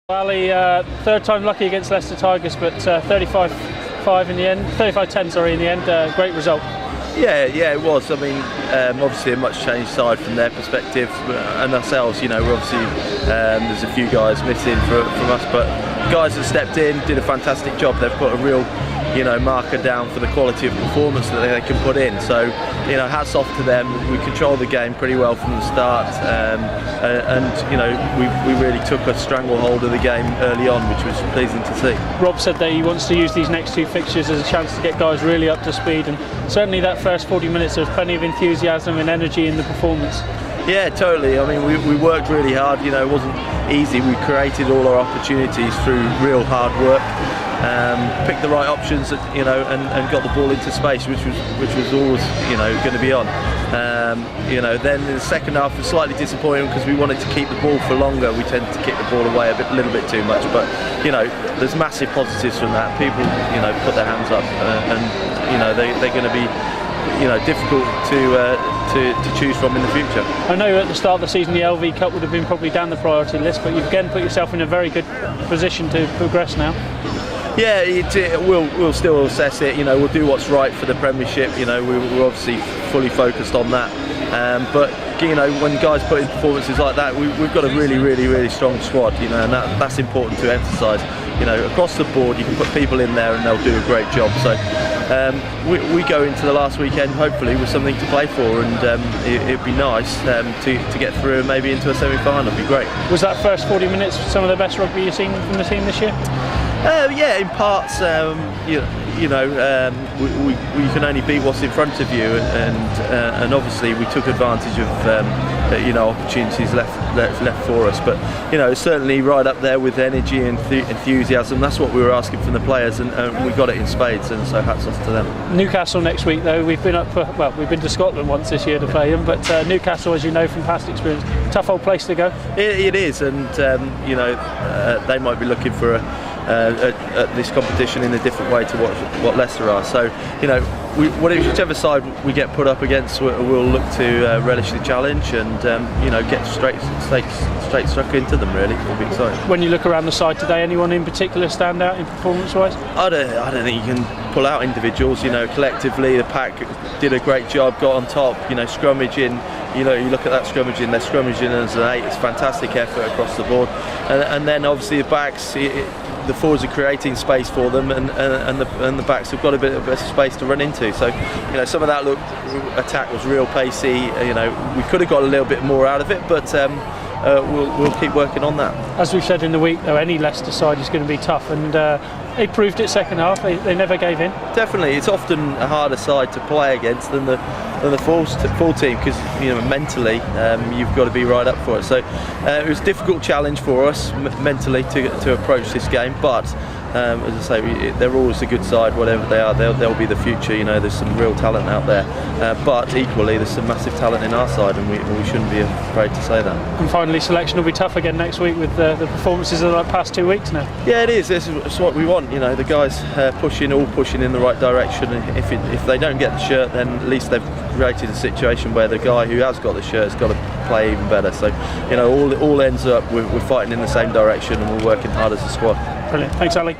Ali, third time lucky against Leicester Tigers, but 35-5 in the end, 35-10 sorry in the end. Great result. Yeah, it was. I mean, obviously a much changed side from their perspective, and ourselves. You know, we're obviously there's a few guys missing from us, but guys that stepped in did a fantastic job. They've put a real, marker down for the quality of performance that they can put in. So, hats off to them. We controlled the game pretty well from the start, and we really took a stranglehold of the game early on, which was pleasing to see. Rob said that he wants to use these next two fixtures as a chance to get guys really up to speed, and certainly that first 40 minutes there was plenty of enthusiasm and energy in the performance. Yeah, totally. I mean, we worked really hard. It wasn't easy. We created all our opportunities through real hard work. Picked the right options, and got the ball into space, which was always, going to be on. Then in the second half was slightly disappointing because we wanted to keep the ball for longer. We tend to kick the ball away a little bit too much, but there's massive positives from that. People, put their hands up, and they're going to be, difficult to choose from in the future. I know at the start of the season the LV Cup would have been probably down the priority list, but you've again put yourself in a very good position to progress now. Yeah, we'll still assess it. We'll do what's right for the Premiership. We're obviously fully focused on that. But when guys put in performances like that, we've got a really strong squad. And that's important to emphasise. Across the board, you can put people in there and they'll do a great job. So we go into the last weekend hopefully with something to play for, and it'd be nice to get through and maybe into a semi-final. It'd be great. Was that first 40 minutes some of the best rugby you've seen from the team this year? Yeah, in parts. We can only beat what's in front of you, and obviously we took advantage of opportunities left for us. But certainly right up there with energy and enthusiasm. That's what we were asking from the players, and we got it in spades. And so hats off to them. Newcastle next week, though. We've been we've been to Scotland once this year to play them, but Newcastle, as you know from past experience, tough old place to go. It is, and they might be looking for at this competition in a different way to what Leicester are. So, whichever side we get put up against, we'll look to relish the challenge and get straight stuck into them. Really, it'll be exciting. When you look around the side today, anyone in particular stand out in performance-wise? I don't think you can pull out individuals. Collectively the pack did a great job, got on top. Scrummaging. You look at that scrummaging. They're scrummaging as an 8. It's fantastic effort across the board, and then obviously the backs. The forwards are creating space for them, and the backs have got a bit of space to run into. So, some of that attack was real pacey. We could have got a little bit more out of it, but we'll keep working on that. As we've said in the week, though, any Leicester side is going to be tough, and they proved it second half. They never gave in. Definitely, it's often a harder side to play against than the full team, because mentally you've got to be right up for it. So it was a difficult challenge for us mentally to approach this game, but as I say, they're always a good side, whatever they are. They'll be the future. There's some real talent out there, but equally there's some massive talent in our side, and we shouldn't be afraid to say that. And finally, selection will be tough again next week with the performances of the past 2 weeks now. Yeah, it is. It's what we want. The guys pushing in the right direction. If they don't get the shirt, then at least they've created a situation where the guy who has got the shirt has got to play even better. So all ends up we're fighting in the same direction, and we're working hard as a squad. Brilliant. Thanks, Ali.